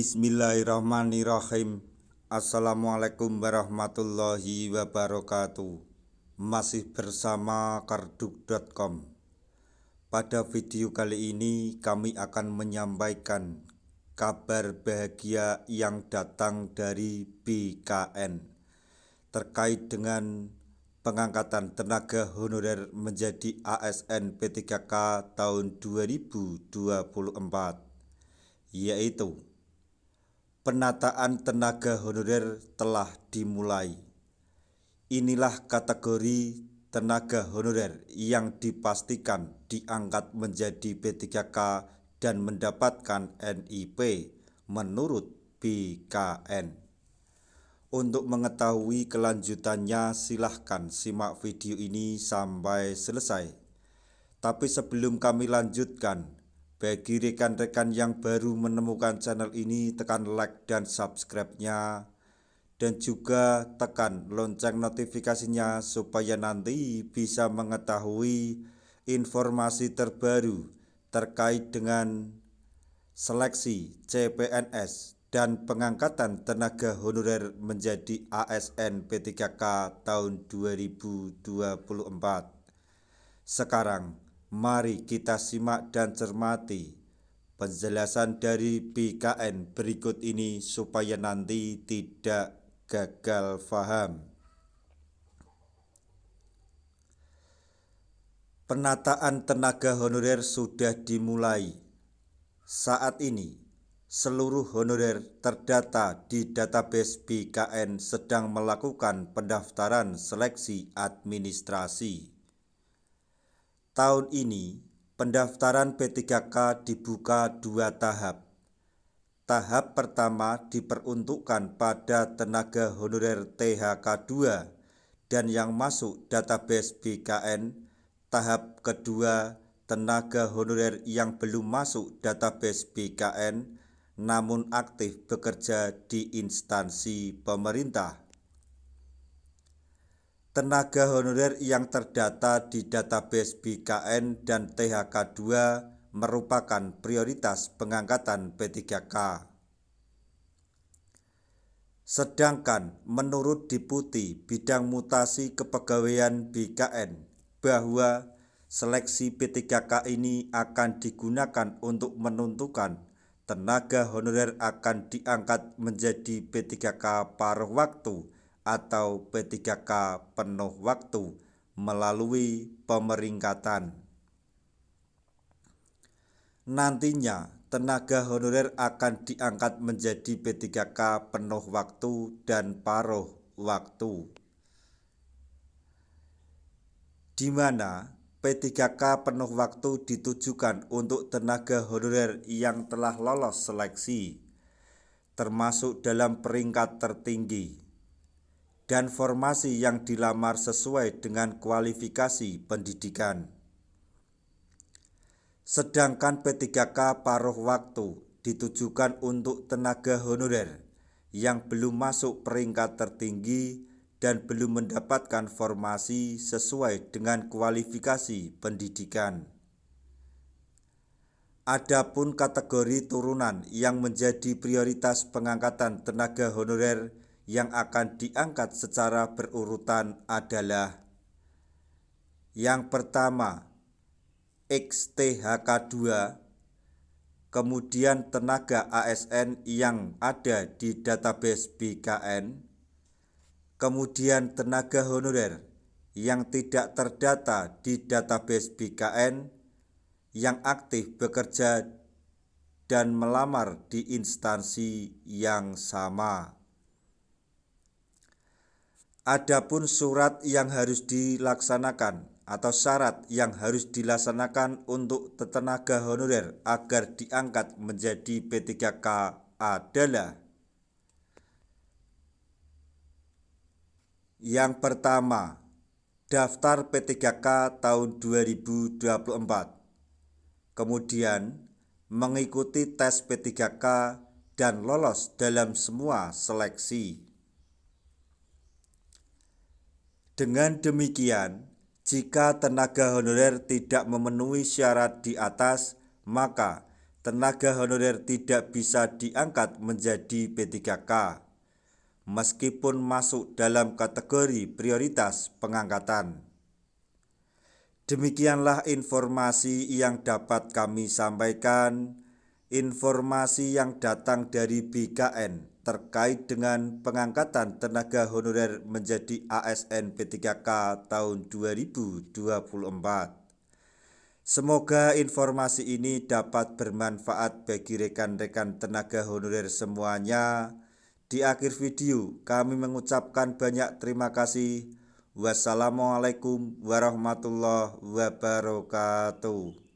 Bismillahirrahmanirrahim. Assalamualaikum warahmatullahi wabarakatuh. Masih bersama karduk.com. Pada video kali ini kami akan menyampaikan kabar bahagia yang datang dari BKN terkait dengan pengangkatan tenaga honorer menjadi ASN P3K tahun 2024, yaitu penataan tenaga honorer telah dimulai. Inilah kategori tenaga honorer yang dipastikan diangkat menjadi P3K dan mendapatkan NIP menurut BKN. Untuk mengetahui kelanjutannya, silahkan simak video ini sampai selesai. Tapi sebelum kami lanjutkan, bagi rekan-rekan yang baru menemukan channel ini, tekan like dan subscribe-nya, dan juga tekan lonceng notifikasinya supaya nanti bisa mengetahui informasi terbaru terkait dengan seleksi CPNS dan pengangkatan tenaga honorer menjadi ASN P3K tahun 2024. Sekarang mari kita simak dan cermati penjelasan dari BKN berikut ini supaya nanti tidak gagal paham. Penataan tenaga honorer sudah dimulai. Saat ini seluruh honorer terdata di database BKN sedang melakukan pendaftaran seleksi administrasi. Tahun ini, pendaftaran P3K dibuka 2 tahap. Tahap pertama diperuntukkan pada tenaga honorer THK 2 dan yang masuk database BKN. Tahap kedua, tenaga honorer yang belum masuk database BKN namun aktif bekerja di instansi pemerintah. Tenaga honorer yang terdata di database BKN dan THK 2 merupakan prioritas pengangkatan P3K. Sedangkan menurut Deputi Bidang Mutasi Kepegawaian BKN bahwa seleksi P3K ini akan digunakan untuk menentukan tenaga honorer akan diangkat menjadi P3K paruh waktu atau P3K penuh waktu melalui pemeringkatan. Nantinya tenaga honorer akan diangkat menjadi P3K penuh waktu dan paruh waktu, di mana P3K penuh waktu ditujukan untuk tenaga honorer yang telah lolos seleksi, termasuk dalam peringkat tertinggi, dan formasi yang dilamar sesuai dengan kualifikasi pendidikan. Sedangkan P3K paruh waktu ditujukan untuk tenaga honorer yang belum masuk peringkat tertinggi dan belum mendapatkan formasi sesuai dengan kualifikasi pendidikan. Adapun kategori turunan yang menjadi prioritas pengangkatan tenaga honorer yang akan diangkat secara berurutan adalah: yang pertama, XTHK 2, kemudian tenaga ASN yang ada di database BKN, kemudian tenaga honorer yang tidak terdata di database BKN yang aktif bekerja dan melamar di instansi yang sama. Adapun surat yang harus dilaksanakan atau syarat yang harus dilaksanakan untuk tenaga honorer agar diangkat menjadi P3K adalah: yang pertama, daftar P3K tahun 2024, kemudian mengikuti tes P3K dan lolos dalam semua seleksi. Dengan demikian, jika tenaga honorer tidak memenuhi syarat di atas, maka tenaga honorer tidak bisa diangkat menjadi P3K meskipun masuk dalam kategori prioritas pengangkatan. Demikianlah informasi yang dapat kami sampaikan, informasi yang datang dari BKN terkait dengan pengangkatan tenaga honorer menjadi ASN P3K tahun 2024. Semoga informasi ini dapat bermanfaat bagi rekan-rekan tenaga honorer semuanya. Di akhir video, kami mengucapkan banyak terima kasih. Wassalamualaikum warahmatullahi wabarakatuh.